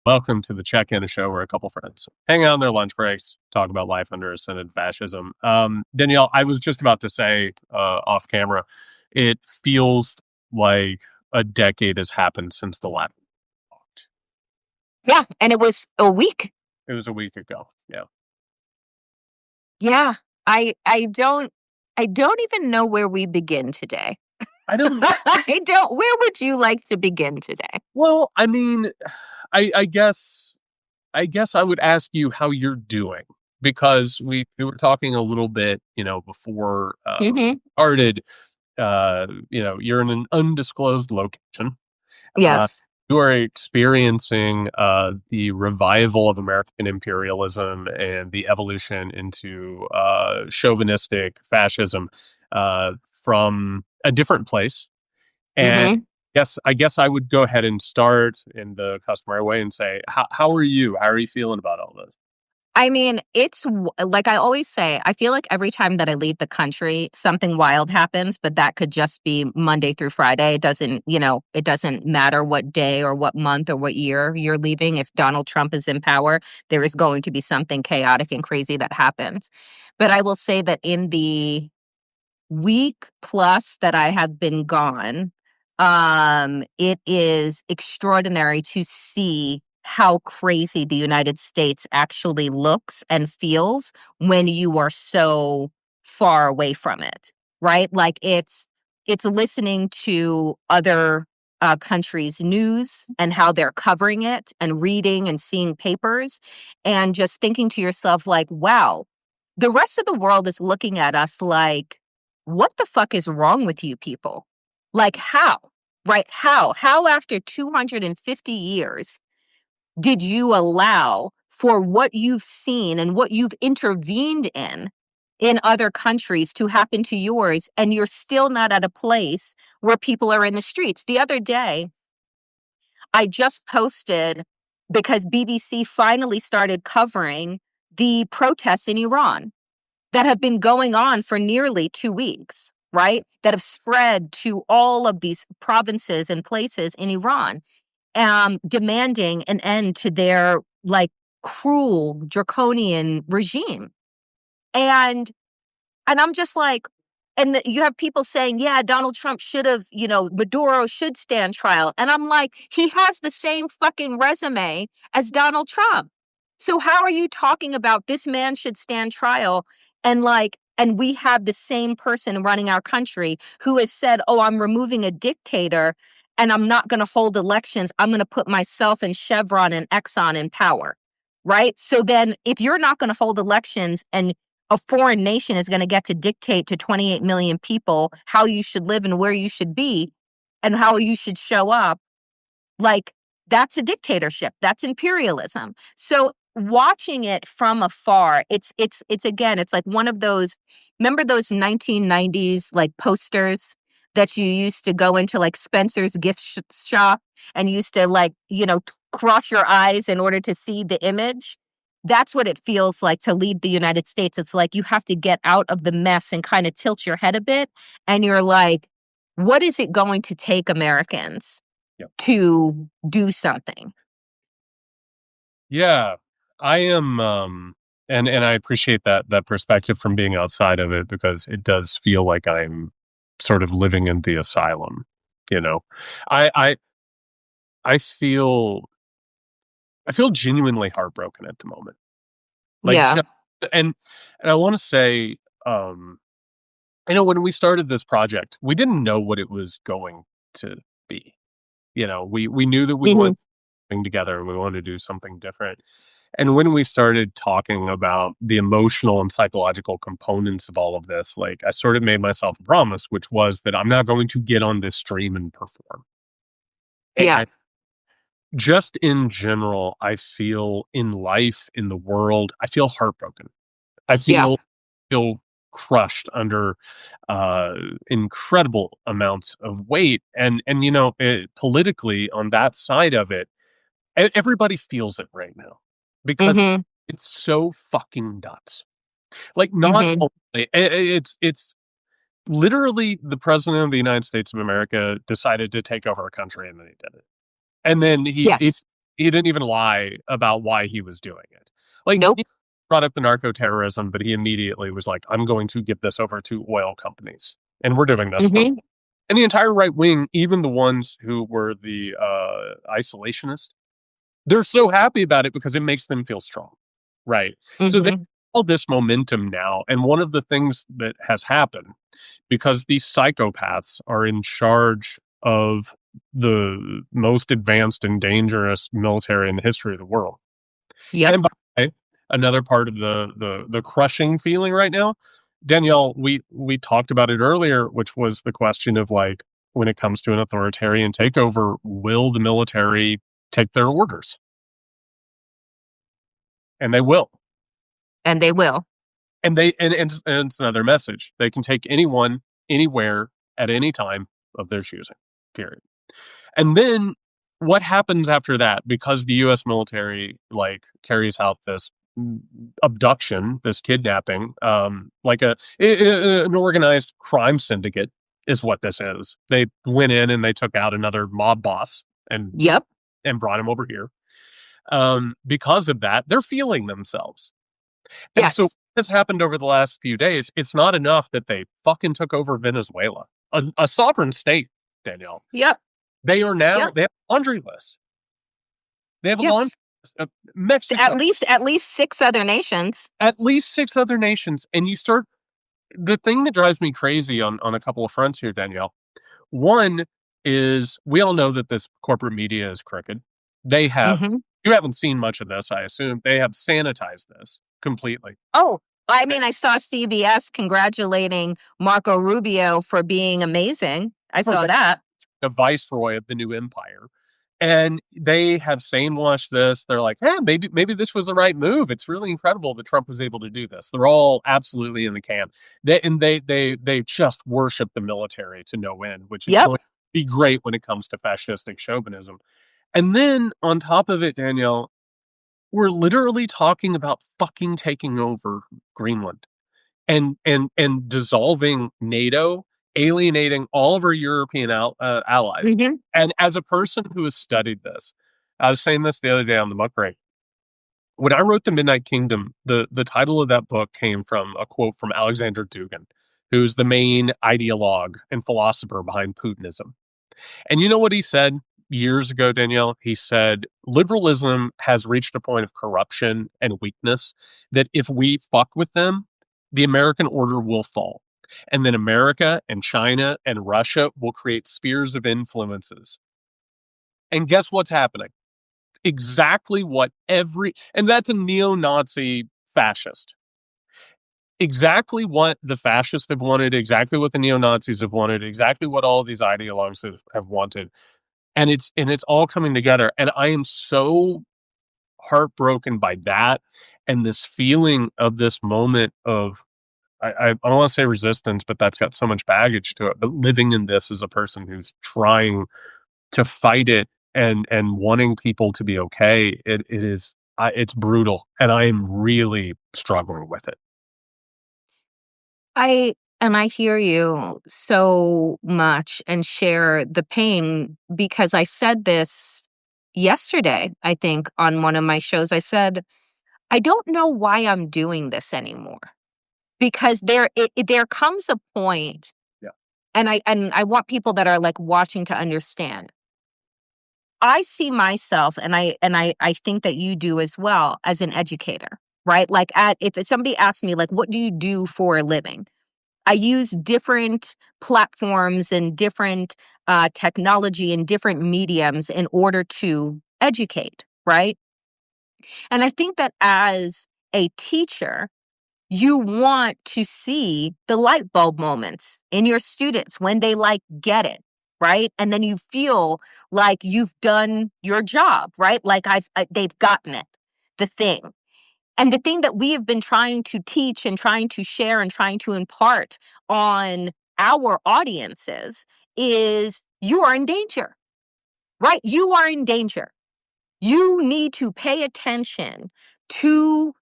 Welcome to the check-in show where a couple friends hang out on their lunch breaks, talk about life under ascended fascism. Danielle, I was just about to say off camera, it feels like a decade has happened since the last talked. Yeah, and it was a week. It was a week ago. Yeah. Yeah. I don't even know where we begin today. I don't. I don't Where would you like to begin today? Well, I mean, I guess I would ask you how you're doing because we were talking a little bit, before Mhm. started. You're in an undisclosed location. Uh, Yes. you are experiencing the revival of American imperialism and the evolution into chauvinistic fascism from a different place. And Mhm. I guess I would go ahead and start in the customary way and say, how are you? How are you feeling about all this? I mean, like I always say, I feel like every time that I leave the country, something wild happens, but that could just be Monday through Friday. It doesn't matter what day or what month or what year you're leaving. If Donald Trump is in power, there is going to be something chaotic and crazy that happens. But I will say that in the week plus that I have been gone, it is extraordinary to see how crazy the United States actually looks and feels when you are so far away from it, right? Like it's listening to other countries' news and how they're covering it and reading and seeing papers and just thinking to yourself like, wow, the rest of the world is looking at us like, what the fuck is wrong with you people? Like, how? Right? How after 250 years did you allow for what you've seen and what you've intervened in other countries to happen to yours, and you're still not at a place where people are in the streets? The other day, I just posted because BBC finally started covering the protests in Iran that have been going on for nearly 2 weeks, right? That have spread to all of these provinces and places in Iran, demanding an end to their like cruel, draconian regime. And and I'm just like, you have people saying, yeah, Donald Trump should have, Maduro should stand trial. And I'm like, he has the same fucking resume as Donald Trump. So how are you talking about this man should stand trial and we have the same person running our country who has said, oh, I'm removing a dictator and I'm not going to hold elections. I'm going to put myself and Chevron and Exxon in power. Right. So then if you're not going to hold elections and a foreign nation is going to get to dictate to 28 million people how you should live and where you should be and how you should show up, like that's a dictatorship. That's imperialism. So watching it from afar, it's again, it's like one of those, remember those 1990s like posters that you used to go into like Spencer's gift shop and used to cross your eyes in order to see the image? That's what it feels like to leave the United States. It's like you have to get out of the mess and kind of tilt your head a bit. And you're like, what is it going to take, Americans, Yep. to do something? Yeah, I am, and I appreciate that perspective from being outside of it because it does feel like I'm sort of living in the asylum. You know, I I I feel genuinely heartbroken at the moment. Like, Yeah. and I want to say, um, when we started this project, we didn't know what it was going to be. We knew that we Mhm. wanted thing together and we wanted to do something different. And when we started talking about the emotional and psychological components of all of this, like I sort of made myself a promise, which was that I'm not going to get on this stream and perform. Yeah. And just in general, I feel in life, in the world, I feel heartbroken. I Yeah. feel crushed under uh incredible amounts of weight and politically on that side of it, everybody feels it right now because Mhm. it's so fucking nuts. Like, not Mhm. only it's literally the president of the United States of America decided to take over a country and then he did it. And then he Yes. He didn't even lie about why he was doing it. Like, he Nope. brought up the narco terrorism, but he immediately was like, I'm going to give this over to oil companies. And we're doing this for. Hmm. And the entire right wing, even the ones who were the isolationists, they're so happy about it because it makes them feel strong. Right. So they Hmm. all this momentum now. And one of the things that has happened, because these psychopaths are in charge of the most advanced and dangerous military in the history of the world. Yep. And by the way, another part of the crushing feeling right now, Danielle, we talked about it earlier, which was the question of like, when it comes to an authoritarian takeover, will the military take their orders? And they will. And they will. And it's another message. They can take anyone, anywhere, at any time of their choosing. Period. And then what happens after that? Because the U.S. military like carries out this abduction, this kidnapping, like an organized crime syndicate is what this is. They went in and they took out another mob boss Yep. and brought him over here. Because of that, they're feeling themselves. And so Yes. what's happened over the last few days, it's not enough that they fucking took over Venezuela, a sovereign state, Danielle. Yep. They are now, Yep. they have a laundry list. They have a laundry Yes. list of Mexico, At least six other nations. at least six other nations. And you start, the thing that drives me crazy on a couple of fronts here, Danielle. One is we all know that this corporate media is crooked. They have, Hmm. you haven't seen much of this, I assume. They have sanitized this completely. Oh, I mean, I saw CBS congratulating Marco Rubio for being amazing. I saw that. The viceroy of the new empire. And they have sane washed this. They're like, maybe this was the right move. It's really incredible that Trump was able to do this. They're all absolutely in the camp. They just worship the military to no end, which is Yep. going to be great when it comes to fascistic chauvinism. And then on top of it, Danielle, we're literally talking about fucking taking over Greenland and dissolving NATO, alienating all of our European allies. Hmm. And as a person who has studied this, I was saying this the other day on the muck break. When I wrote The Midnight Kingdom, the title of that book came from a quote from Alexander Dugin, who's the main ideologue and philosopher behind Putinism. And you know what he said years ago, Danielle? He said, liberalism has reached a point of corruption and weakness that if we fuck with them, the American order will fall. And then America and China and Russia will create spheres of influences. And guess what's happening? Exactly what and that's a neo Nazi fascist. Exactly what the fascists have wanted, exactly what the neo Nazis have wanted, exactly what all of these ideologues have wanted. And it's all coming together. And I am so heartbroken by that and this feeling of this moment of I don't want to say resistance, but that's got so much baggage to it. But living in this as a person who's trying to fight it and wanting people to be okay, it is it's brutal, and I am really struggling with it. I hear you so much and share the pain because I said this yesterday, I think, on one of my shows. I said, I don't know why I'm doing this anymore. Because there comes a point, Yeah. and I want people that are like watching to understand. I see myself, and I think that you do as well, as an educator, right? Like, if somebody asks me, like, what do you do for a living? I use different platforms and different technology and different mediums in order to educate, right? And I think that as a teacher, you want to see the light bulb moments in your students when they like get it, right? And then you feel like you've done your job, right? Like they've gotten it, the thing. And the thing that we have been trying to teach and trying to share and trying to impart on our audiences is you are in danger, right? You are in danger. You need to pay attention to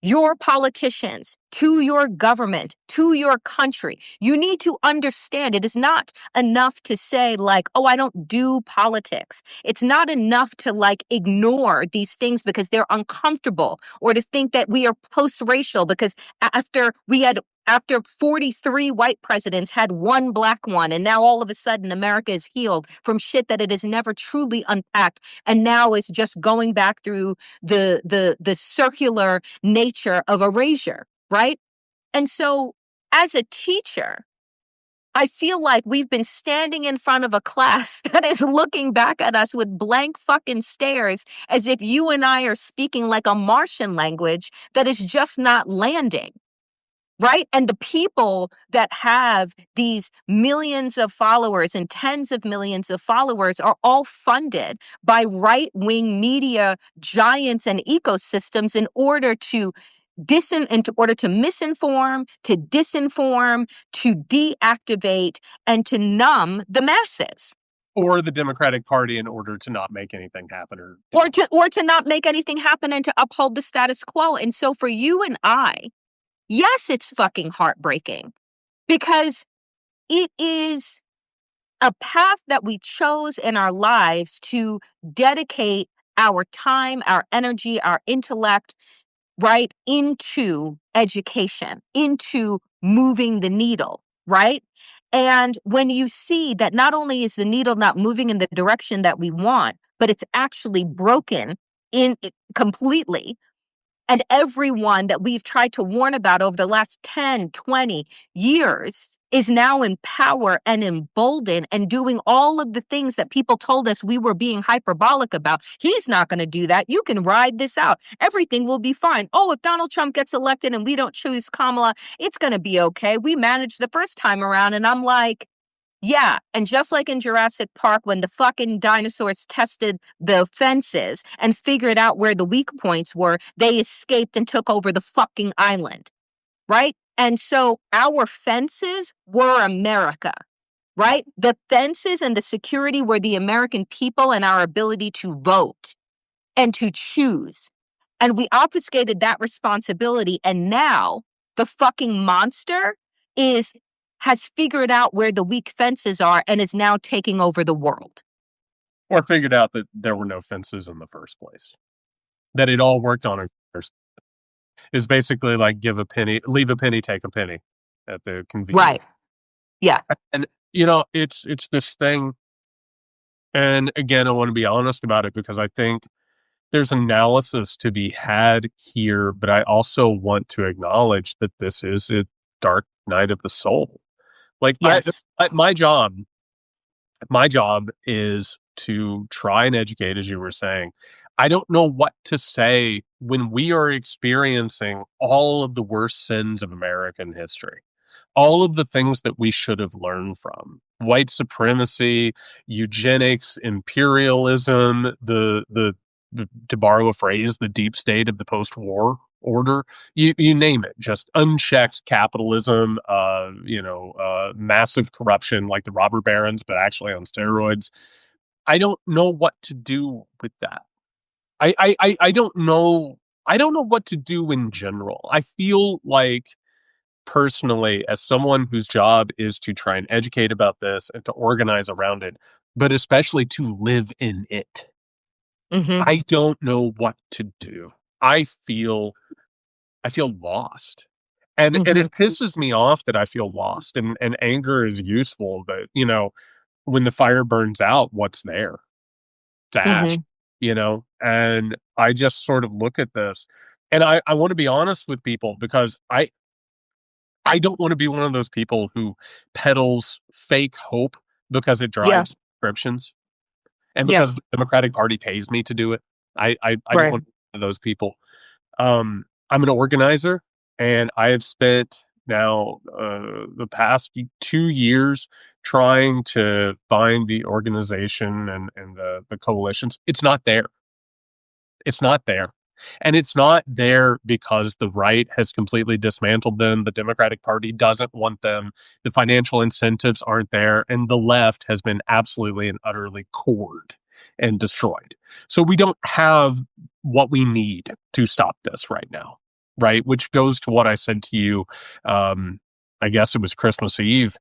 your politicians, to your government, to your country. You need to understand it is not enough to say, like, oh, I don't do politics. It's not enough to like ignore these things because they're uncomfortable, or to think that we are post-racial because after 43 white presidents had one black one, and now all of a sudden America is healed from shit that it has never truly unpacked, and now is just going back through the circular nature of erasure, right? And so as a teacher, I feel like we've been standing in front of a class that is looking back at us with blank fucking stares, as if you and I are speaking like a Martian language that is just not landing. Right? And the people that have these millions of followers and tens of millions of followers are all funded by right-wing media giants and ecosystems in order to misinform, to disinform, to deactivate, and to numb the masses. Or the Democratic Party in order to not make anything happen or Or to not make anything happen and to uphold the status quo. And so for you and I, yes, it's fucking heartbreaking because it is a path that we chose in our lives to dedicate our time, our energy, our intellect, right, into education, into moving the needle, right? And when you see that not only is the needle not moving in the direction that we want, but it's actually broken in completely, and everyone that we've tried to warn about over the last 10, 20 years is now in power and emboldened and doing all of the things that people told us we were being hyperbolic about. He's not going to do that. You can ride this out. Everything will be fine. Oh, if Donald Trump gets elected and we don't choose Kamala, it's going to be okay. We managed the first time around. And I'm like, yeah, and just like in Jurassic Park, when the fucking dinosaurs tested the fences and figured out where the weak points were, they escaped and took over the fucking island, right? And so our fences were America, right? The fences and the security were the American people and our ability to vote and to choose. And we obfuscated that responsibility. And now the fucking monster is has figured out where the weak fences are and is now taking over the world. or figured out that there were no fences in the first place. That it all worked on a is basically like give a penny, leave a penny, take a penny at the convenience. Right. Yeah. And it's this thing. And again, I want to be honest about it because I think there's analysis to be had here, but I also want to acknowledge that this is a dark night of the soul. Like Yes. my job is to try and educate, as you were saying. I don't know what to say when we are experiencing all of the worst sins of American history, all of the things that we should have learned from: white supremacy, eugenics, imperialism, the to borrow a phrase, the deep state of the post-war order, you name it, just unchecked capitalism, massive corruption like the robber barons, but actually on steroids. I don't know what to do with that. I don't know. I don't know what to do in general. I feel like personally, as someone whose job is to try and educate about this and to organize around it, but especially to live in it, Mm-hmm. I don't know what to do. I feel lost. And Mm-hmm. it pisses me off that I feel lost, and anger is useful, but when the fire burns out, what's there? It's ash, Mm-hmm. and I just sort of look at this, and I want to be honest with people because I don't want to be one of those people who peddles fake hope because it Yeah. drives subscriptions and Yeah. because the Democratic Party pays me to do it. I don't Right. want to be one of those people. I'm an organizer, and I have spent now the past 2 years trying to find the organization and the coalitions. It's not there. It's not there. And it's not there because the right has completely dismantled them. The Democratic Party doesn't want them. The financial incentives aren't there. And the left has been absolutely and utterly cored and destroyed. So we don't have what we need to stop this right now. right? Which goes to what I said to you. Um, I guess it was Christmas Eve.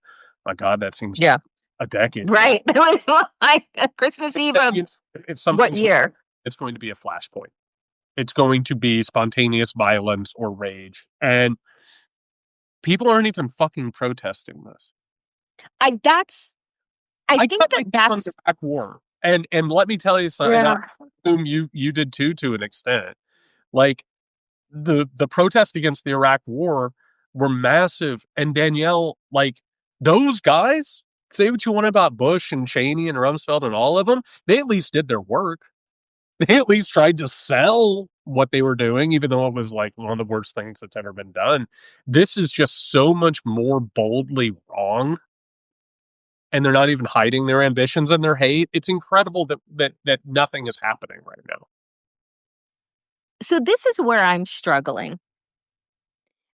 My God, that seems Yeah. a decade ago. Right. It was like Christmas Eve That, of you know, if what something's year? it's going to be a flashpoint. It's going to be spontaneous violence or rage, and people aren't even fucking protesting this. I that's I I think cut my that teeth on the that's Iraq War, and let me tell you something. And I yeah. assume you did too, to an extent. Like the protests against the Iraq War were massive, and Danielle, like those guys. Say what you want about Bush and Cheney and Rumsfeld and all of them, they at least did their work. They at least tried to sell what they were doing, even though it was like one of the worst things that's ever been done. This is just so much more boldly wrong, and they're not even hiding their ambitions and their hate. It's incredible that nothing is happening right now. So this is where I'm struggling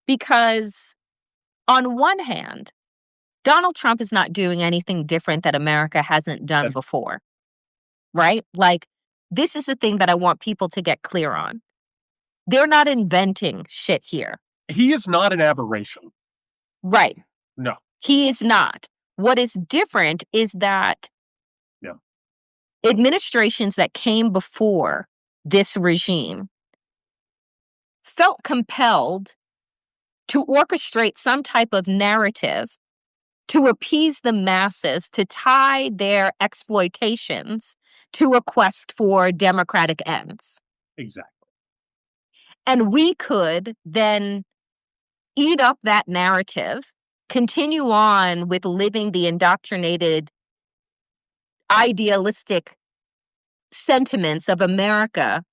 because on one hand, Donald Trump is not doing anything different that America hasn't done That's, before, right? Like this is the thing that I want people to get clear on. They're not inventing shit here. he is not an aberration. Right. No. He is not. What is different is that Yeah. administrations that came before this regime felt compelled to orchestrate some type of narrative to appease the masses, to tie their exploitations to a quest for democratic ends. Exactly. And we could then eat up that narrative, continue on with living the indoctrinated, idealistic sentiments of America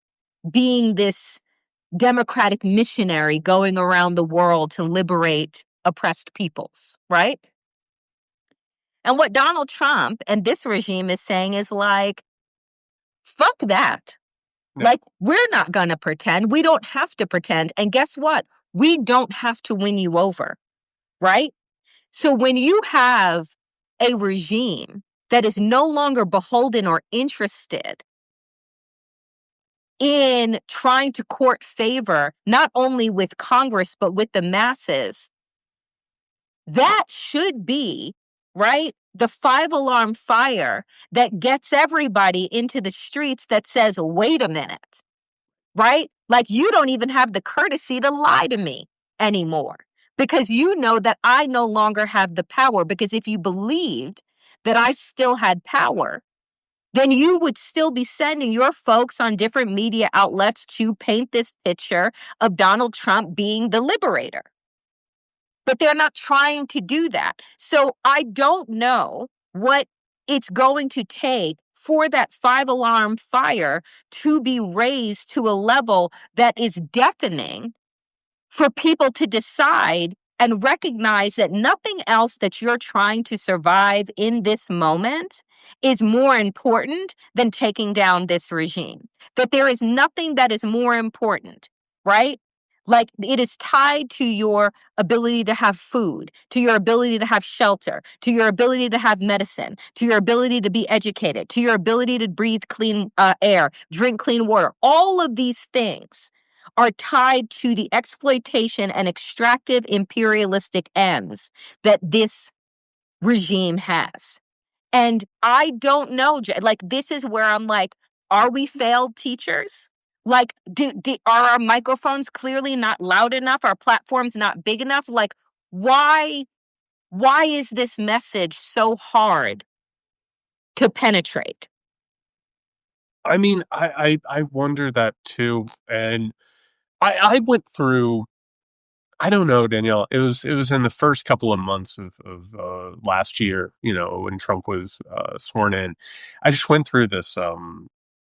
being this democratic missionary going around the world to liberate oppressed peoples, right? And what Donald Trump and this regime is saying is like, fuck that. No. Like, we're not going to pretend. We don't have to pretend. And guess what? We don't have to win you over, right? So when you have a regime that is no longer beholden or interested in trying to court favor, not only with Congress, but with the masses, that should be, right? The five-alarm fire that gets everybody into the streets that says, wait a minute, right? Like you don't even have the courtesy to lie to me anymore because you know that I no longer have the power. Because if you believed that I still had power, then you would still be sending your folks on different media outlets to paint this picture of Donald Trump being the liberator. But they're not trying to do that. So I don't know what it's going to take for that five-alarm fire to be raised to a level that is deafening for people to decide and recognize that nothing else that you're trying to survive in this moment is more important than taking down this regime. That there is nothing that is more important, right? Like it is tied to your ability to have food, to your ability to have shelter, to your ability to have medicine, to your ability to be educated, to your ability to breathe clean air, drink clean water. All of these things are tied to the exploitation and extractive imperialistic ends that this regime has. And I don't know, like, this is where I'm like, are we failed teachers? Like, are our microphones clearly not loud enough? Our platforms not big enough? Like, why is this message so hard to penetrate? I mean, I wonder that too, and I went through. I don't know, Danielle. It was in the first couple of months of last year, when Trump was sworn in. I just went through this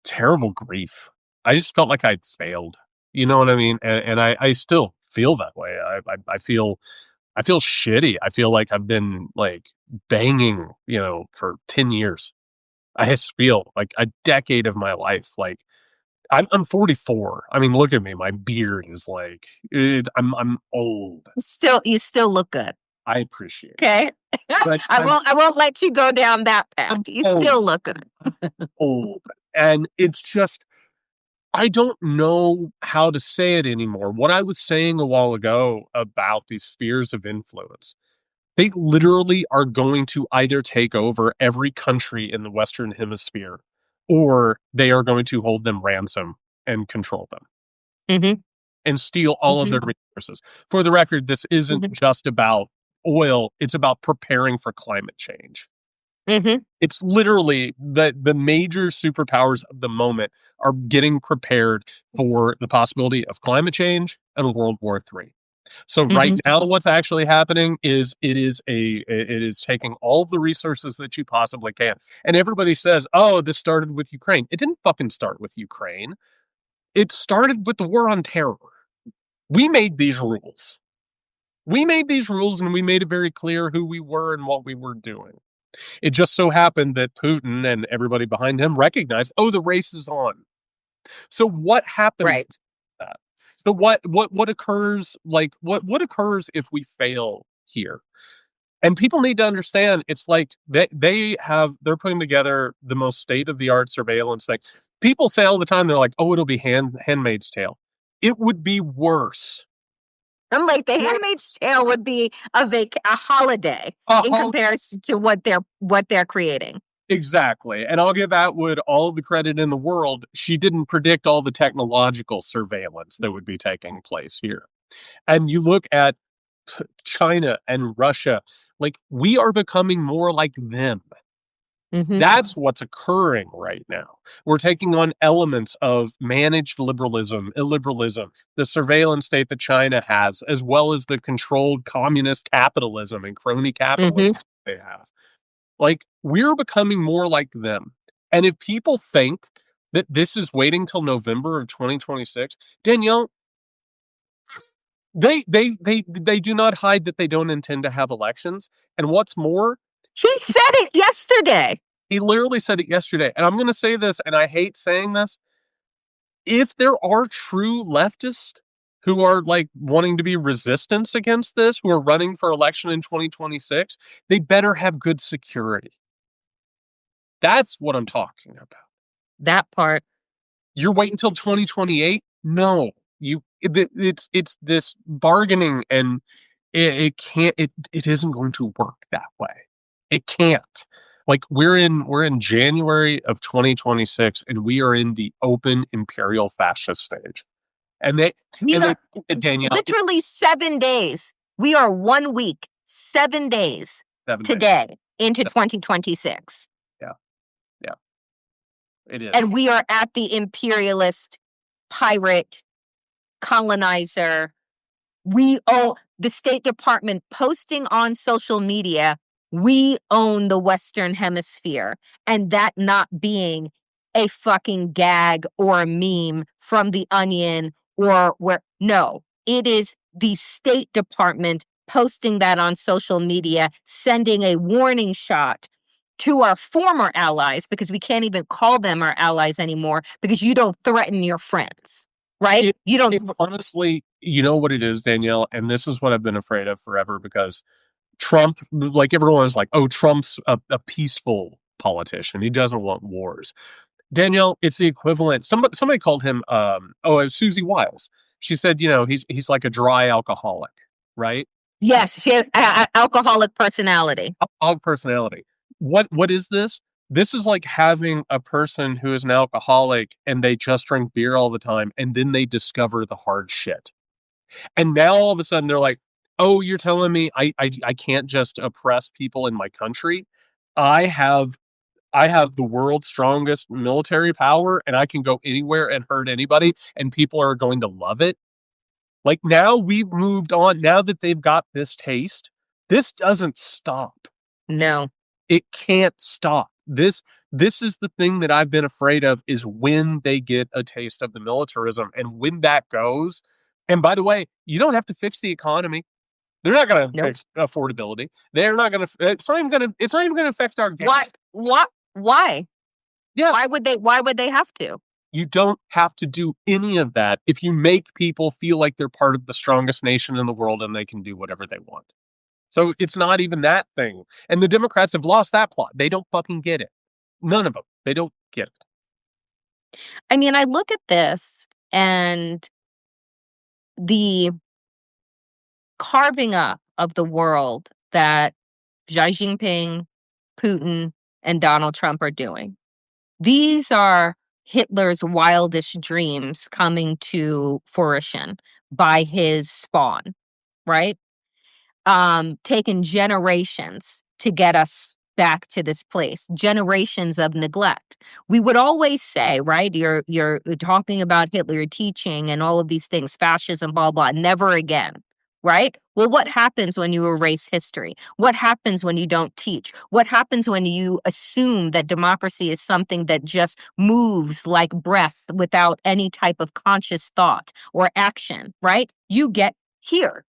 terrible grief. I just felt like I'd failed. You know what I mean? And I still feel that way. I feel shitty. I feel like I've been like banging, for 10 years. I just feel like a decade of my life. Like I'm 44. I mean, look at me. My beard is like I'm old. You still look good. I appreciate it, Okay. but I won't let you go down that path. I'm You old. still look good. Old, and it's just I don't know how to say it anymore. What I was saying a while ago about these spheres of influence, they literally are going to either take over every country in the Western Hemisphere or they are going to hold them ransom and control them Mm-hmm. and steal all of Mm-hmm. their resources. For the record, this isn't Mm-hmm. just about oil, it's about preparing for climate change. Mm-hmm. It's literally the major superpowers of the moment are getting prepared for the possibility of climate change and World War III. So right Mm-hmm. now, what's actually happening is it is taking all of the resources that you possibly can, and everybody says, "Oh, this started with Ukraine." It didn't fucking start with Ukraine. It started with the war on terror. We made these rules. We made these rules, and we made it very clear who we were and what we were doing. It just so happened that Putin and everybody behind him recognized, oh, the race is on. So what happens Right. to that? So what occurs like what occurs if we fail here? And people need to understand it's like they're putting together the most state of the art surveillance thing. People say all the time they're like, oh, it'll be Handmaid's Tale. It would be worse. I'm like, The Handmaid's Tale would be a holiday in Uh, comparison to what they're creating. Exactly. And I'll give Atwood all of the credit in the world. She didn't predict all the technological surveillance that would be taking place here. And you look at China and Russia, like we are becoming more like them. Mm-hmm. That's what's occurring right now. We're taking on elements of managed liberalism, illiberalism, the surveillance state that China has, as well as the controlled communist capitalism and crony capitalism Mm-hmm. they have. Like, we're becoming more like them. And if people think that this is waiting till November of 2026, Danielle, they do not hide that they don't intend to have elections. And what's more, He said it yesterday. he literally said it yesterday. And I'm going to say this, and I hate saying this. If there are true leftists who are like wanting to be resistance against this, who are running for election in 2026, they better have good security. That's what I'm talking about. That part. You're waiting until 2028? No. It's this bargaining and it can't it isn't going to work that way. It can't. Like we're in January of 2026 and we are in the open imperial fascist stage. And they We and are they Danielle, it's literally 7 days. We are 1 week, 7 days 7 days. today into 2026. Yeah, yeah, it And is. we are at the imperialist, pirate, colonizer. We own the State Department posting on social media, we own the Western Hemisphere. And that not being a fucking gag or a meme from The Onion or where, no, it is the State Department posting that on social media, sending a warning shot to our former allies, because we can't even call them our allies anymore because you don't threaten your friends, right? It You don't. it honestly, you know what it is, Danielle, and this is what I've been afraid of forever because Trump, like everyone is like, oh, Trump's a peaceful politician. He doesn't want wars. Danielle, it's the equivalent. Somebody called him, oh, it was Susie Wiles. She said, he's like a dry alcoholic, right? Yes, she has alcoholic personality. Alcoholic personality. What is this? This is like having a person who is an alcoholic and they just drink beer all the time and then they discover the hard shit. And now all of a sudden they're like, "Oh, you're telling me I can't just oppress people in my country? I have I have the world's strongest military power and I can go anywhere and hurt anybody and people are going to love it." Like now we've moved on. Now that they've got this taste, this doesn't stop. No, It can't stop. This is the thing that I've been afraid of is when they get a taste of the militarism and when that goes. And by the way, you don't have to fix the economy. They're not going to nope. fix affordability. They're not going to. It's not even going to affect our Why? gas. What? Why? Yeah, Why would they? Why would they have to? you don't have to do any of that if you make people feel like they're part of the strongest nation in the world and they can do whatever they want. So it's not even that thing. And the Democrats have lost that plot. They don't fucking get it. None of them. They don't get it. I mean, I look at this and the carving up of the world that Xi Jinping, Putin, and Donald Trump are doing. These are Hitler's wildest dreams coming to fruition by his spawn, right? Taken generations to get us back to this place, generations of neglect. We would always say, right, you're talking about Hitler teaching and all of these things, fascism, blah, blah, never again. Right? Well, what happens when you erase history? What happens when you don't teach? What happens when you assume that democracy is something that just moves like breath without any type of conscious thought or action, right? You get here,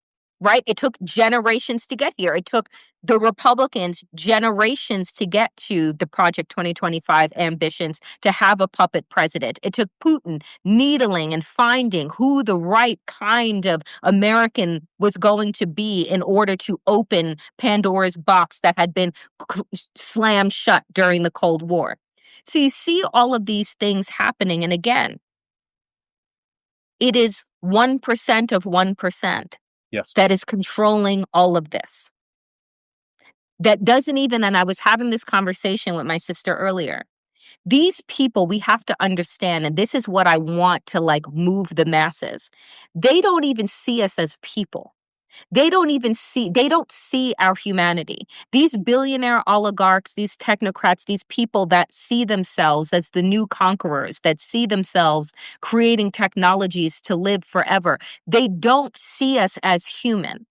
right? It took generations to get here. It took the Republicans generations to get to the Project 2025 ambitions to have a puppet president. It took Putin needling and finding who the right kind of American was going to be in order to open Pandora's box that had been slammed shut during the Cold War. So you see all of these things happening. And again, it is 1% of 1% Yes. that is controlling all of this. That doesn't even, and I was having this conversation with my sister earlier. These people, we have to understand, and this is what I want to like move the masses. They don't even see us as people. They don't see our humanity. These billionaire oligarchs, these technocrats, these people that see themselves as the new conquerors, that see themselves creating technologies to live forever, they don't see us as human,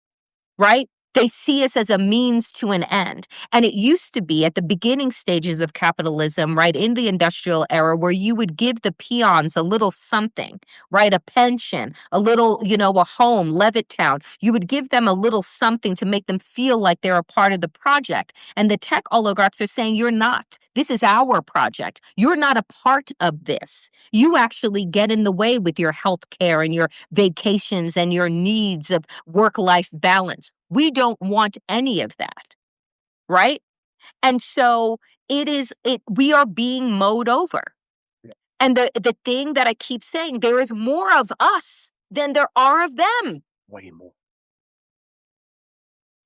right? They see us as a means to an end. And it used to be at the beginning stages of capitalism, right, in the industrial era, where you would give the peons a little something, right, a pension, a little, a home, Levittown. You would give them a little something to make them feel like they're a part of the project. And the tech oligarchs are saying, you're not. This is our project. You're not a part of this. You actually get in the way with your health care and your vacations and your needs of work-life balance. We don't want any of that, right? And so we are being mowed over. And the thing that I keep saying, there is more of us than there are of them. Way more.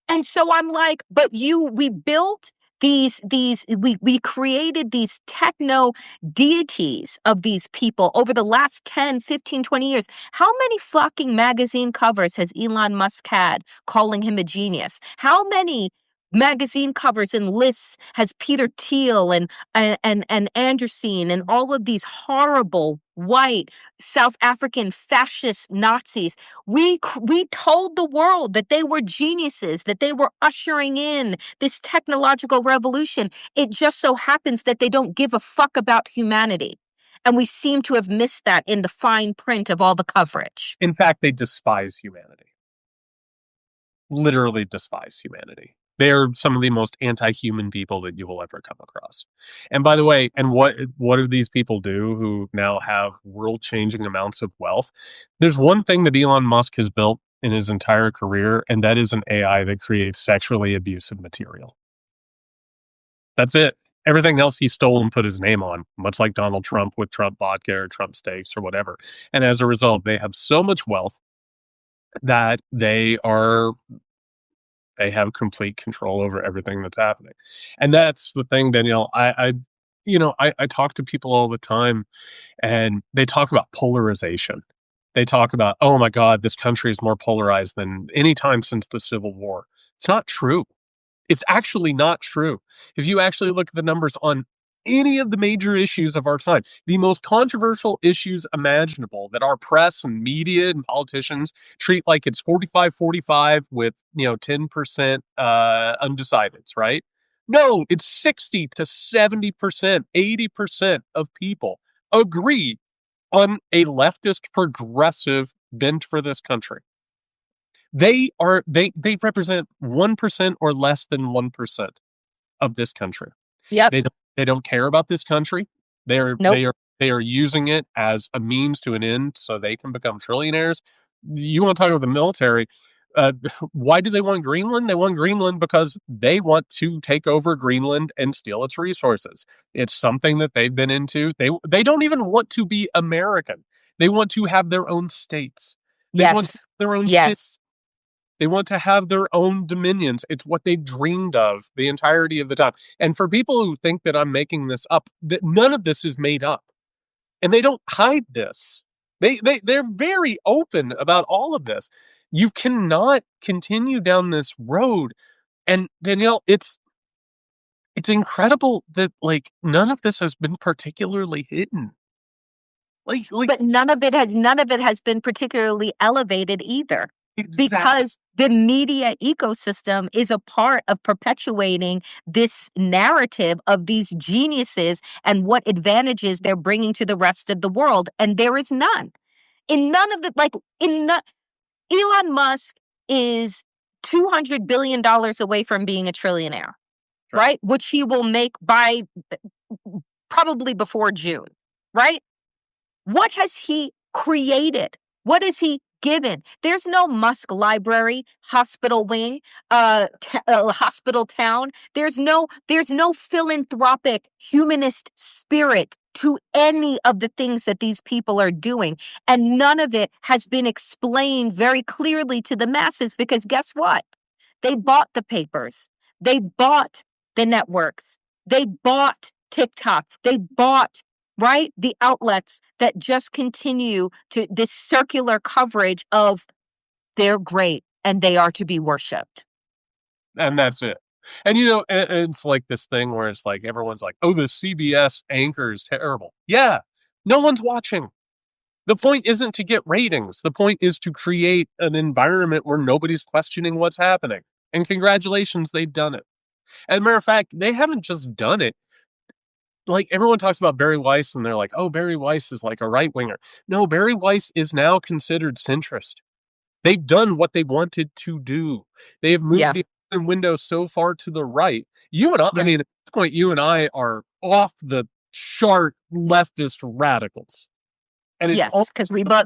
And so I'm like, but we built we created these techno deities of these people over the last 10, 15, 20 years. How many fucking magazine covers has Elon Musk had calling him a genius? How many magazine covers and lists has Peter Thiel and Anderson and all of these horrible white South African fascist Nazis? We told the world that they were geniuses, that they were ushering in this technological revolution. It just so happens that they don't give a fuck about humanity. And we seem to have missed that in the fine print of all the coverage. In fact, they despise humanity. Literally despise humanity. They are some of the most anti-human people that you will ever come across. And by the way, and what do these people do who now have world-changing amounts of wealth? There's one thing that Elon Musk has built in his entire career, and that is an AI that creates sexually abusive material. That's it. Everything else he stole and put his name on, much like Donald Trump with Trump vodka or Trump steaks or whatever. And as a result, they have so much wealth that they have complete control over everything that's happening. And that's the thing, Danielle. I talk to people all the time and they talk about polarization. They talk about, oh my God, this country is more polarized than any time since the Civil War. It's not true. It's actually not true. If you actually look at the numbers on any of the major issues of our time, the most controversial issues imaginable that our press and media and politicians treat like it's 45-45 with, 10% undecideds, right? No, it's 60 to 70%, 80% of people agree on a leftist progressive bent for this country. They represent 1% or less than 1% of this country. Yep. They don't care about this country. Nope. They are using it as a means to an end so they can become trillionaires. You want to talk about the military? Uh, why do they want Greenland? They want Greenland because they want to take over Greenland and steal its resources. It's something that they've been into. They don't even want to be American. They want to have their own states. They want Yes. their own shit. Yes. They want to have their own dominions. It's what they dreamed of the entirety of the time. And for people who think that I'm making this up, none of this is made up. And they don't hide this. They're very open about all of this. You cannot continue down this road. And Danielle, it's incredible that like none of this has been particularly hidden. Like But none of it has been particularly elevated either, exactly. because the media ecosystem is a part of perpetuating this narrative of these geniuses and what advantages they're bringing to the rest of the world, and there is none. In none of the like in no, Elon Musk is $200 billion away from being a trillionaire, Right. right? Which he will make by probably before June, right? What has he created? What has he given? There's no Musk library, hospital wing, hospital town. There's no philanthropic humanist spirit to any of the things that these people are doing. And none of it has been explained very clearly to the masses, because guess what? They bought the papers. They bought the networks. They bought TikTok. They bought, right, the outlets that just continue to this circular coverage of they're great and they are to be worshipped. And that's it. And it's like this thing where it's like everyone's like, "Oh, the CBS anchor is terrible." Yeah, no one's watching. The point isn't to get ratings. The point is to create an environment where nobody's questioning what's happening. And congratulations, they've done it. As a matter of fact, they haven't just done it. Like everyone talks about Barry Weiss and they're like, "Oh, Barry Weiss is like a right winger." No, Barry Weiss is now considered centrist. They've done what they wanted to do. They have moved Yeah, the window so far to the right. You and I yeah, mean, at this point, you and I are off the chart leftist radicals. And it's all yes,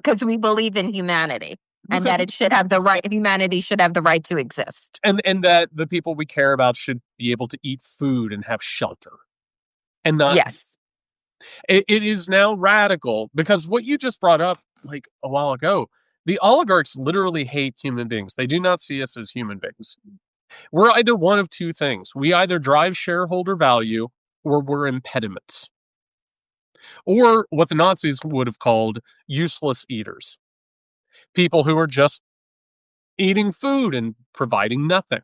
because we believe in humanity and because that it should have the right. Humanity should have the right to exist. and that the people we care about should be able to eat food and have shelter. And not Yes, it is now radical because what you just brought up like a while ago, the oligarchs literally hate human beings. They do not see us as human beings. We're either one of two things. We either drive shareholder value or we're impediments. Or what the Nazis would have called useless eaters. People who are just eating food and providing nothing.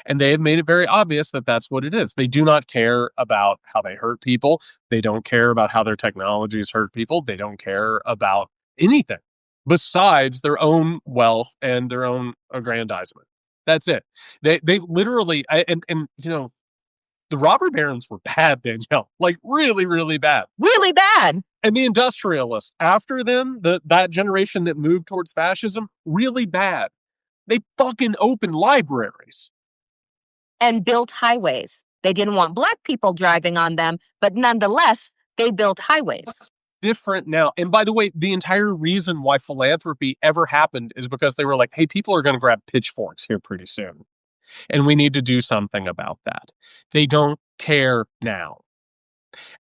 And they have made it very obvious that that's what it is. They do not care about how they hurt people. They don't care about how their technologies hurt people. They don't care about anything besides their own wealth and their own aggrandizement. That's it. They literally and the robber barons were bad, Danielle, like really really bad. really bad. And the industrialists after them, that generation that moved towards fascism, really bad. They fucking opened libraries. And built highways. They didn't want Black people driving on them, but nonetheless, they built highways. Different now. And by the way, the entire reason why philanthropy ever happened is because they were like, hey, people are going to grab pitchforks here pretty soon. And we need to do something about that. They don't care now.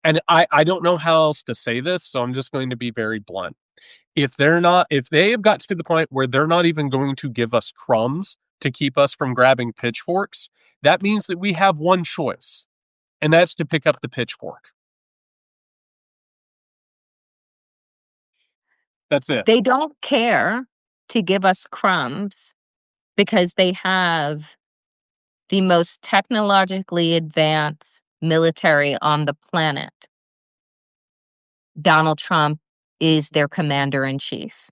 And I don't know how else to say this, so I'm just going to be very blunt. If they have got to the point where they're not even going to give us crumbs to keep us from grabbing pitchforks, that means that we have one choice, and that's to pick up the pitchfork. That's it. They don't care to give us crumbs because they have the most technologically advanced military on the planet. Donald Trump is their commander in chief.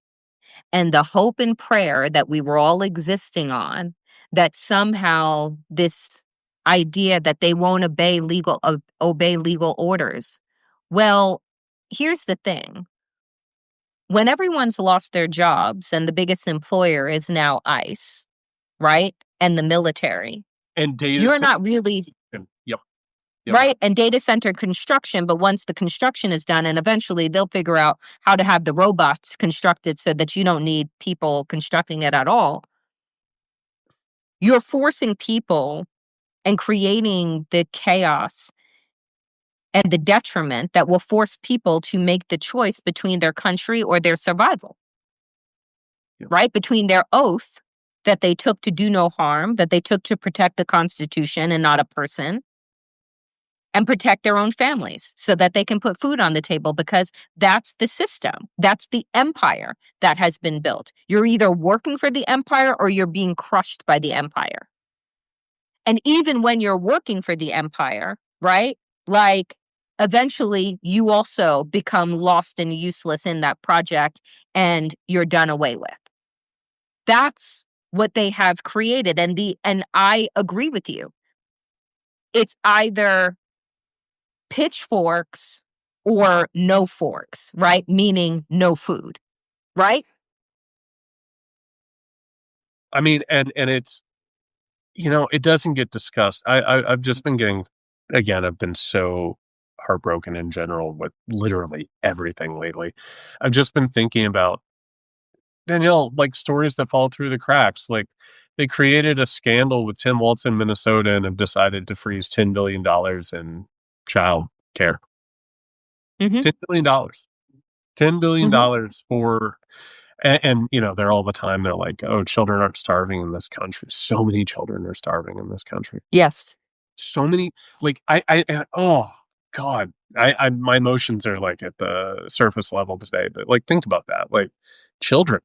And the hope and prayer that we were all existing on, that somehow this idea that they won't obey legal orders. Well, here's the thing. When everyone's lost their jobs and the biggest employer is now ICE, right? And the military, And data. you're not really Yep. Yep. right. And data center construction. But once the construction is done, and eventually they'll figure out how to have the robots constructed so that you don't need people constructing it at all. You're forcing people and creating the chaos and the detriment that will force people to make the choice between their country or their survival, Yep. right? Between their oath that they took to do no harm, that they took to protect the Constitution and not a person, and protect their own families so that they can put food on the table, because that's the system. That's the empire that has been built. You're either working for the empire or you're being crushed by the empire. And even when you're working for the empire, right? Like, eventually you also become lost and useless in that project and you're done away with. That's what they have created. And I agree with you. It's either pitchforks or no forks, right? Meaning no food, right? I mean, and it's, it doesn't get discussed. I've just been getting, again, I've been so heartbroken in general with literally everything lately. I've just been thinking about, Danielle, like stories that fall through the cracks. Like they created a scandal with Tim Waltz in Minnesota and have decided to freeze $10 billion in child care. Mm-hmm. $10 billion. $10 Mm-hmm. billion for, and they're all the time, they're like, oh, children aren't starving in this country. So many children are starving in this country. Yes. So many, like, oh, God, my emotions are like at the surface level today, but like, think about that. Like, children.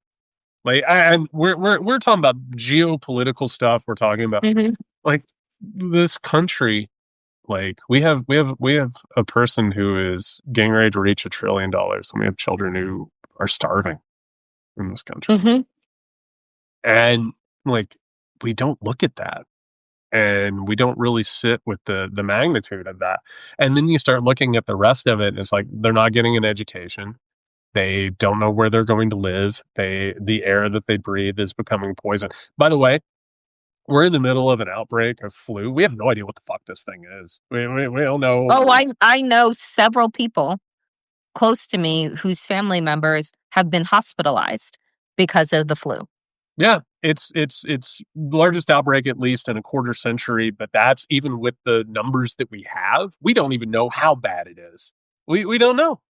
Like we're talking about geopolitical stuff. We're talking about Mm-hmm. like this country. Like we have a person who is getting ready to reach $1 trillion, and we have children who are starving in this country. Mm-hmm. And like we don't look at that, and we don't really sit with the magnitude of that. And then you start looking at the rest of it, and it's like they're not getting an education. They don't know where they're going to live. The air that they breathe is becoming poison. By the way, we're in the middle of an outbreak of flu. We have no idea what the fuck this thing is. We don't know. Oh, I know several people close to me whose family members have been hospitalized because of the flu. Yeah, it's the largest outbreak at least in a quarter century, but that's even with the numbers that we have. We don't even know how bad it is. We don't know.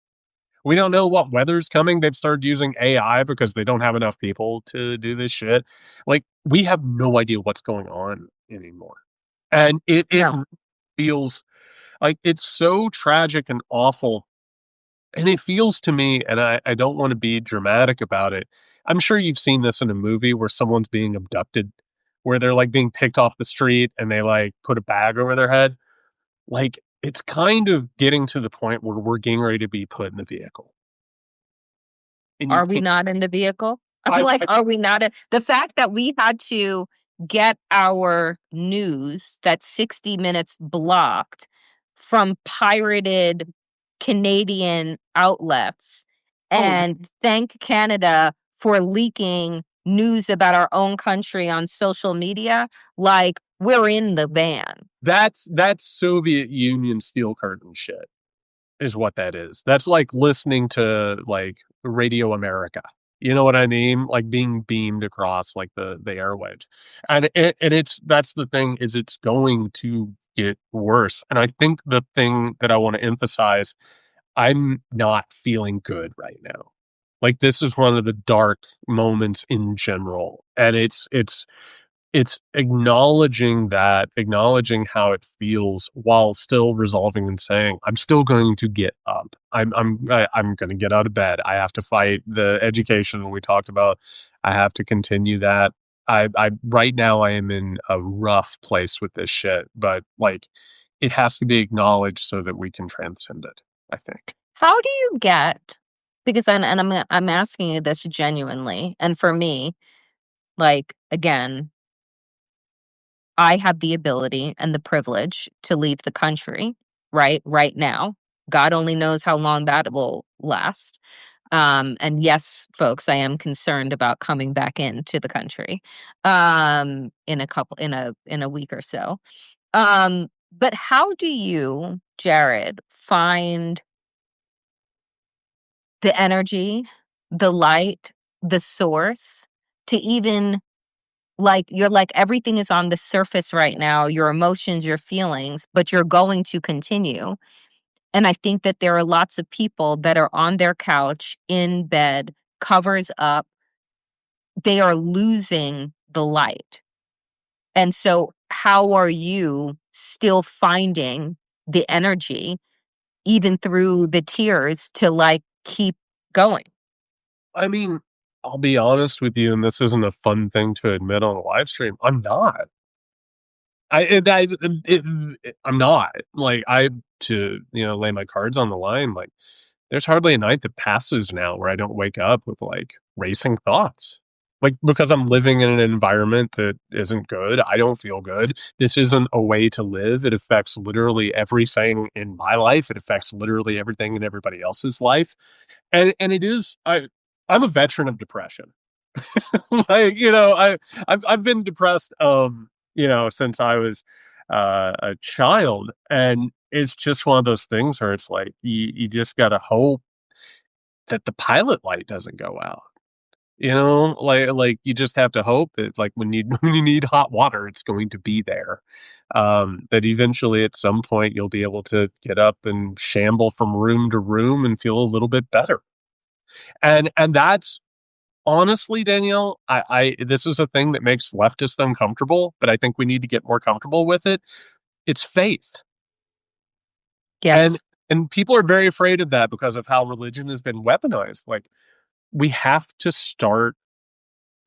We don't know what weather's coming. They've started using AI because they don't have enough people to do this shit. Like we have no idea what's going on anymore. And it No. feels like it's so tragic and awful. And it feels to me, and I don't want to be dramatic about it. I'm sure you've seen this in a movie where someone's being abducted, where they're like being picked off the street and they like put a bag over their head. Like it's kind of getting to the point where we're getting ready to be put in the vehicle. And you Are we can't, not in the vehicle? I'm I, like, are we not? The fact that we had to get our news that 60 Minutes blocked from pirated Canadian outlets, oh, and thank Canada for leaking news about our own country on social media, like we're in the van. that's Soviet Union steel curtain shit is what that is. That's like listening to like Radio America. You know what I mean? Like being beamed across like the airwaves. And it's that's the thing is it's going to get worse. And I think the thing that I want to emphasize, I'm not feeling good right now. Like this is one of the dark moments in general. And it's acknowledging how it feels while still resolving and saying, I'm still going to get up. I'm going to get out of bed. I have to fight the education we talked about. I have to continue that. I right now I am in a rough place with this shit, but like it has to be acknowledged so that we can transcend it, I think. How do you get, because I'm asking you this genuinely, and for me, like, again, I have the ability and the privilege to leave the country right now. God only knows how long that will last. And yes, folks, I am concerned about coming back into the country in a week or so. But how do you, Jared, find the energy, the light, the source to even Like, you're like, everything is on the surface right now, your emotions, your feelings, but you're going to continue. And I think that there are lots of people that are on their couch, in bed, covers up, they are losing the light. And so, how are you still finding the energy, even through the tears, to like keep going? I mean, I'll be honest with you, and this isn't a fun thing to admit on a live stream. I'm not. I'm not like to lay my cards on the line. Like, there's hardly a night that passes now where I don't wake up with like racing thoughts. Like, because I'm living in an environment that isn't good. I don't feel good. This isn't a way to live. It affects literally everything in my life. It affects literally everything in everybody else's life. And it is I'm a veteran of depression. Like, I've been depressed since I was a child, and it's just one of those things where it's like you just gotta hope that the pilot light doesn't go out. Like you just have to hope that, like, when you need hot water, it's going to be there. That eventually at some point you'll be able to get up and shamble from room to room and feel a little bit better. And that's honestly, Danielle, I this is a thing that makes leftists uncomfortable, but I think we need to get more comfortable with it. It's faith. And Yes. and people are very afraid of that because of how religion has been weaponized. Like, we have to start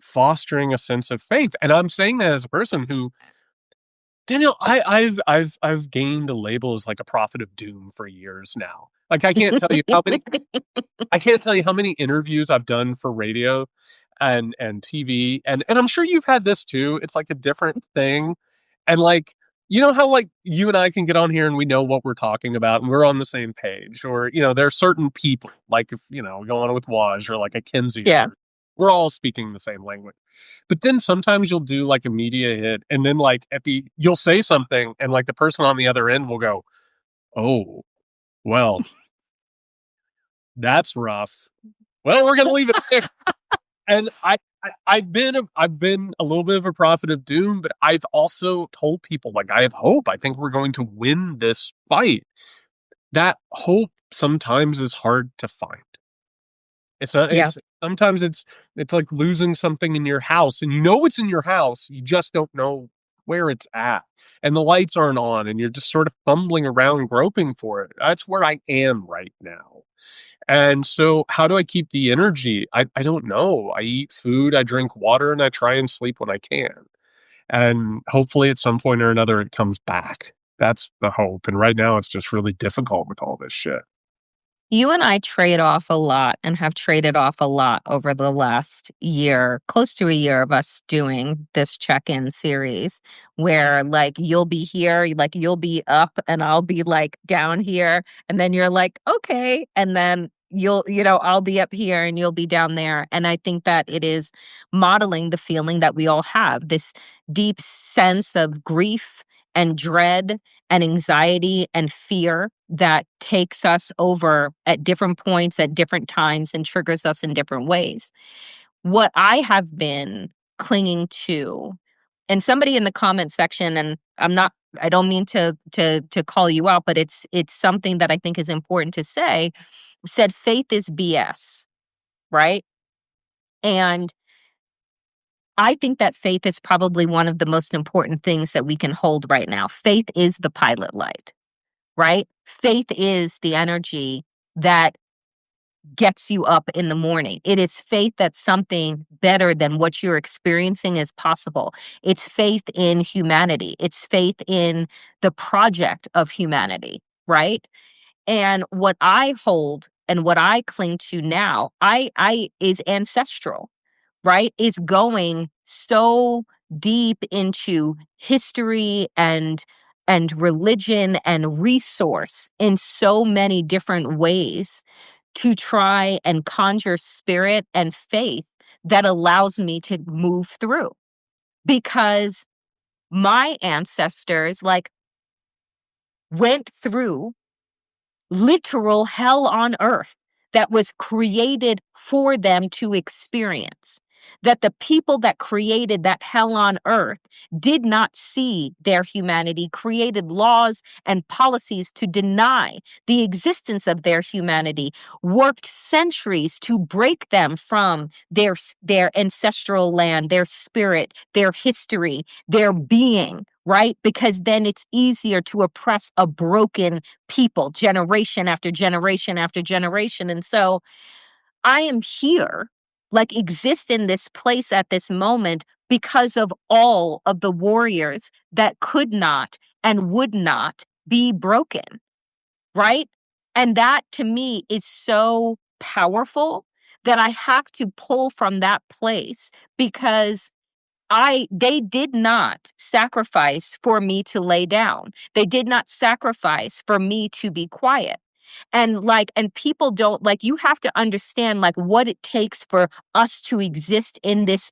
fostering a sense of faith. And I'm saying that as a person who, Danielle, I've gained a label as like a prophet of doom for years now. Like, I can't tell you how many interviews I've done for radio and TV, and I'm sure you've had this too. It's like a different thing. And like, how like you and I can get on here and we know what we're talking about and we're on the same page, or there are certain people, like, if we go on with Waj or like a Kinsey, Yeah. we're all speaking the same language. But then sometimes you'll do like a media hit, and then like you'll say something, and like the person on the other end will go, "Oh, well, that's rough. Well, we're gonna leave it there." And I've been a little bit of a prophet of doom, but I've also told people, like, I have hope. I think we're going to win this fight. That hope sometimes is hard to find. It's not. Yeah. It's sometimes it's like losing something in your house, and you know it's in your house. You just don't know where it's at, and the lights aren't on, and you're just sort of fumbling around, groping for it. That's where I am right now. And so, how do I keep the energy? I don't know. I eat food, I drink water, and I try and sleep when I can. And hopefully, at some point or another, it comes back. That's the hope. And right now, it's just really difficult with all this shit. You and I trade off a lot and have traded off a lot over the last year, close to a year of us doing this check-in series where like you'll be here, like you'll be up and I'll be like down here. And then you're like, okay. And then I'll be up here and you'll be down there. And I think that it is modeling the feeling that we all have, this deep sense of grief and dread and anxiety and fear that takes us over at different points at different times and triggers us in different ways. What I have been clinging to, and somebody in the comment section, and I don't mean to call you out, but it's something that I think is important to say, said faith is BS, right? And I think that faith is probably one of the most important things that we can hold right now. Faith is the pilot light, right? Faith is the energy that gets you up in the morning. It is faith that something better than what you're experiencing is possible. It's faith in humanity. It's faith in the project of humanity, right? And what I hold and what I cling to now, I is ancestral, right? Is going so deep into history and religion and resource in so many different ways to try and conjure spirit and faith that allows me to move through. Because my ancestors like went through literal hell on earth that was created for them to experience. that the people that created that hell on earth did not see their humanity, created laws and policies to deny the existence of their humanity, worked centuries to break them from their ancestral land, their spirit, their history, their being, right? Because then it's easier to oppress a broken people generation after generation after generation. And so I am here, like exist in this place at this moment because of all of the warriors that could not and would not be broken, right? And that to me is so powerful that I have to pull from that place because they did not sacrifice for me to lay down. They did not sacrifice for me to be quiet. And people don't like, you have to understand like what it takes for us to exist in this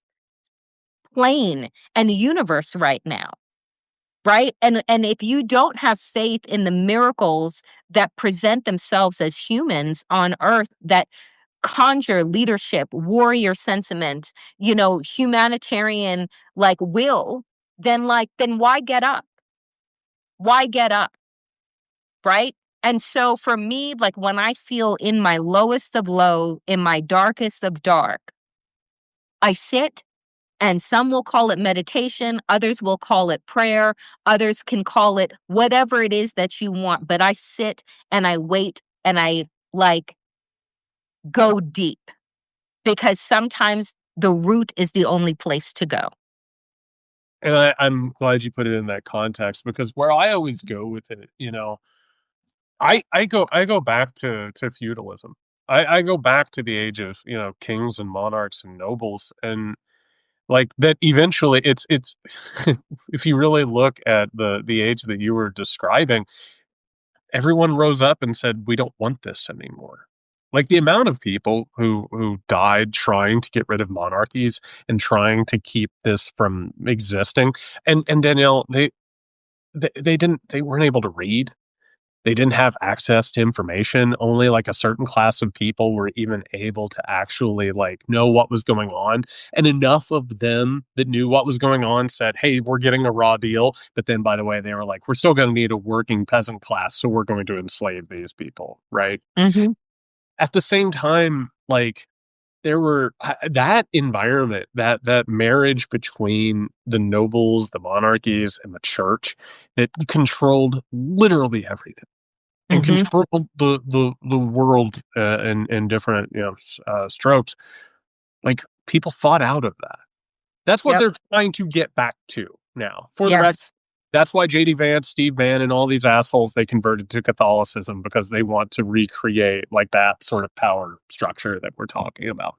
plane and universe right now. Right. And if you don't have faith in the miracles that present themselves as humans on earth that conjure leadership, warrior sentiment, humanitarian like will, then why get up? Why get up? Right? And so for me, like when I feel in my lowest of low, in my darkest of dark, I sit and some will call it meditation, others will call it prayer, others can call it whatever it is that you want. But I sit and I wait and I like go deep because sometimes the root is the only place to go. And I'm glad you put it in that context because where I always go with it, I go back to feudalism. I go back to the age of, kings and monarchs and nobles, and like that eventually it's if you really look at the age that you were describing, everyone rose up and said, we don't want this anymore. Like the amount of people who died trying to get rid of monarchies and trying to keep this from existing. And Danielle, they weren't able to read. They didn't have access to information. Only like a certain class of people were even able to actually like know what was going on. And enough of them that knew what was going on said, hey, we're getting a raw deal. But then, by the way, they were like, we're still going to need a working peasant class. So we're going to enslave these people. Right. Mm-hmm. At the same time, like, there were that environment, that marriage between the nobles, the monarchies, and the church that controlled literally everything and Mm-hmm. controlled the world in different strokes. Like people fought out of that. That's what Yep. they're trying to get back to now. For the record, Yes. that's why JD Vance, Steve Bannon, and all these assholes they converted to Catholicism because they want to recreate like that sort of power structure that we're talking about.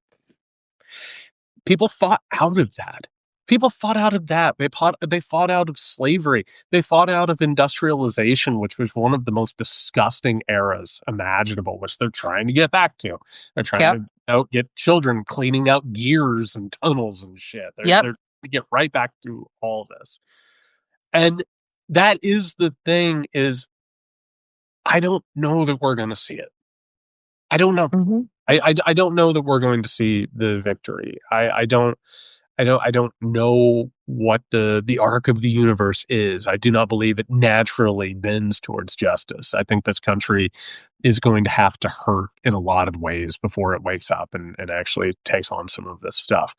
People fought out of that. People fought out of that. They fought out of slavery. They fought out of industrialization, which was one of the most disgusting eras imaginable, which they're trying to get back to. They're trying Yep. to get children cleaning out gears and tunnels and shit. Yep. They're trying to get right back to all this. And that is the thing is I don't know that we're going to see it. I don't know. Mm-hmm. I don't know that we're going to see the victory. I don't know what the arc of the universe is. I do not believe it naturally bends towards justice. I think this country is going to have to hurt in a lot of ways before it wakes up and actually takes on some of this stuff.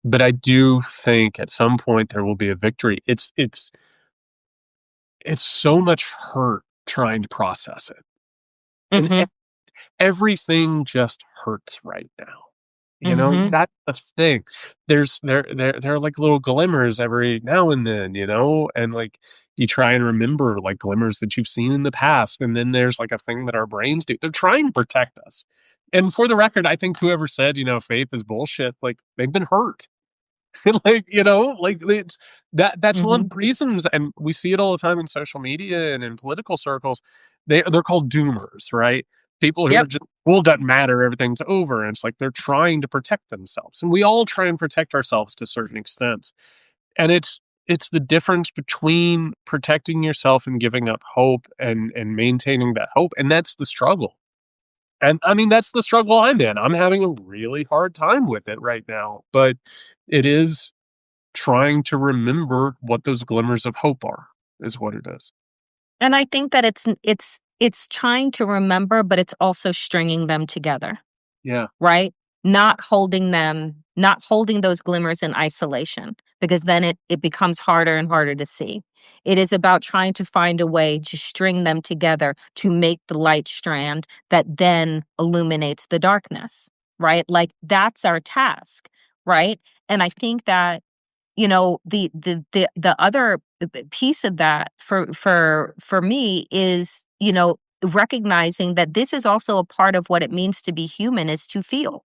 But I do think at some point there will be a victory. It's so much hurt trying to process it. And Mm-hmm. everything just hurts right now. Mm-hmm. That's the thing. There are like little glimmers every now and then, and like you try and remember like glimmers that you've seen in the past. And then there's like a thing that our brains do. They're trying to protect us. And for the record, I think whoever said, faith is bullshit, like they've been hurt. Like like it's that's one Mm-hmm. of the reasons, and we see it all the time in social media and in political circles. They're called doomers, right? People who are Yep. just, well, it doesn't matter, everything's over, and it's like they're trying to protect themselves, and we all try and protect ourselves to certain extents. And it's the difference between protecting yourself and giving up hope and maintaining that hope, and that's the struggle. And I mean, that's the struggle I'm in. I'm having a really hard time with it right now, but it is trying to remember what those glimmers of hope are, is what it is. And I think that it's trying to remember, but it's also stringing them together, Yeah. right? Not holding those glimmers in isolation, because then it becomes harder and harder to see. It is about trying to find a way to string them together to make the light strand that then illuminates the darkness, right? Like that's our task, right? And I think that the other piece of that for me is, recognizing that this is also a part of what it means to be human, is to feel,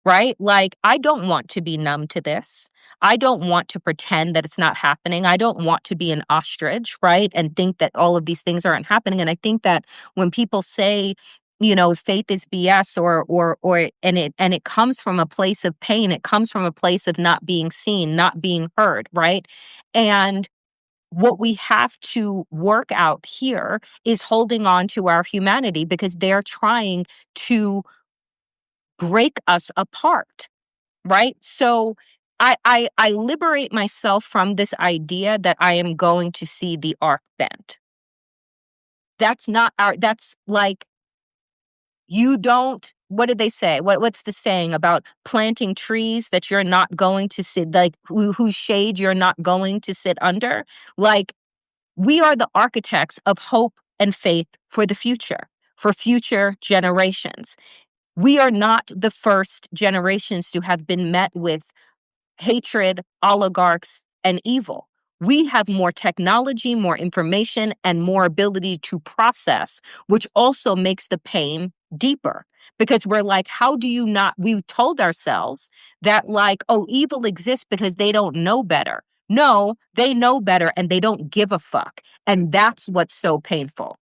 right? Like, I don't want to be numb to this. I don't want to pretend that it's not happening. I don't want to be an ostrich, right? And think that all of these things aren't happening. And I think that when people say, faith is BS, and it comes from a place of pain, it comes from a place of not being seen, not being heard, right? And what we have to work out here is holding on to our humanity, because they're trying to break us apart, right? So I liberate myself from this idea that I am going to see the arc bend. That's not our, that's like, you don't, what did they say? What's the saying about planting trees that you're not going to sit, like whose shade you're not going to sit under? Like, we are the architects of hope and faith for the future, for future generations. We are not the first generations to have been met with hatred, oligarchs, and evil. We have more technology, more information, and more ability to process, which also makes the pain deeper. Because we're like, how do you not? We told ourselves that, like, oh, evil exists because they don't know better. No, they know better and they don't give a fuck. And that's what's so painful.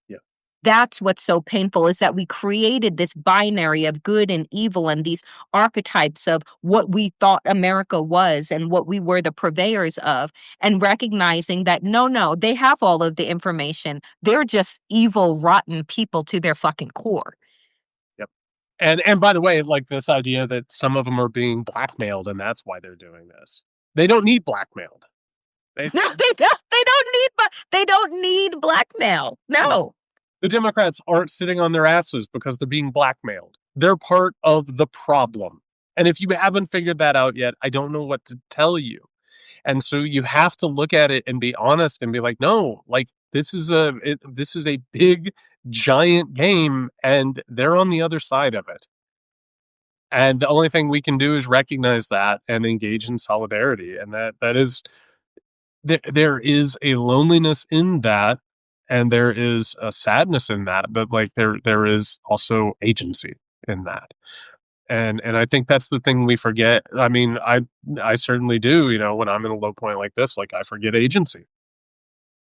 Yeah. That's what's so painful, is that we created this binary of good and evil and these archetypes of what we thought America was and what we were the purveyors of, and recognizing that no, they have all of the information. They're just evil, rotten people to their fucking core. Yep. And by the way, like this idea that some of them are being blackmailed and that's why they're doing this. They don't need blackmailed. They No, they don't. They don't need blackmail. no. No. The Democrats aren't sitting on their asses because they're being blackmailed. They're part of the problem. And if you haven't figured that out yet, I don't know what to tell you. And so you have to look at it and be honest and be like, no, like this is a big giant game and they're on the other side of it. And the only thing we can do is recognize that and engage in solidarity. And that is there is a loneliness in that and there is a sadness in that, but like there is also agency in that. And I think that's the thing we forget. I mean, I certainly do, when I'm in a low point like this, like I forget agency.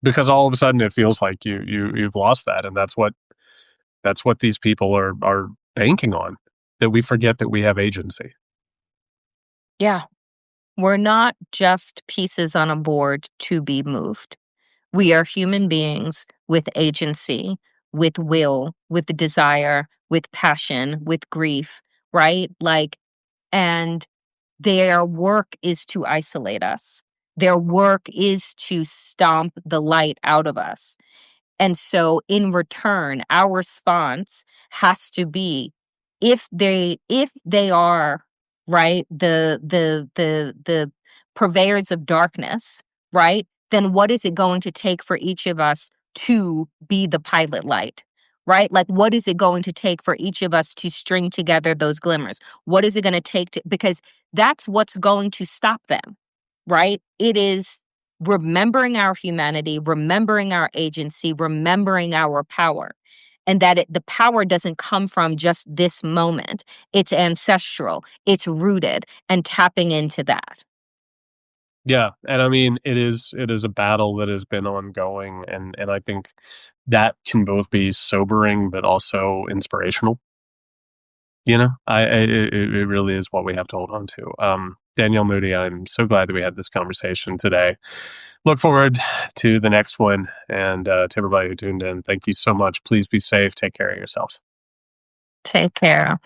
Because all of a sudden it feels like you've lost that. And that's what these people are banking on. That we forget that we have agency. Yeah. We're not just pieces on a board to be moved. We are human beings with agency, with will, with desire, with passion, with grief, right? Like, and their work is to isolate us. Their work is to stomp the light out of us. And so in return, our response has to be, if they are, right, the purveyors of darkness, right? Then what is it going to take for each of us to be the pilot light? Right? Like, what is it going to take for each of us to string together those glimmers? What is it going to take to, because that's what's going to stop them, right? It is remembering our humanity, remembering our agency, remembering our power. And that the power doesn't come from just this moment. It's ancestral, it's rooted, and tapping into that. Yeah, and I mean it is a battle that has been ongoing, and I think that can both be sobering but also inspirational. It really is what we have to hold on to. Danielle Moody, I'm so glad that we had this conversation today. Look forward to the next one, and to everybody who tuned in, thank you so much. Please be safe. Take care of yourselves. Take care.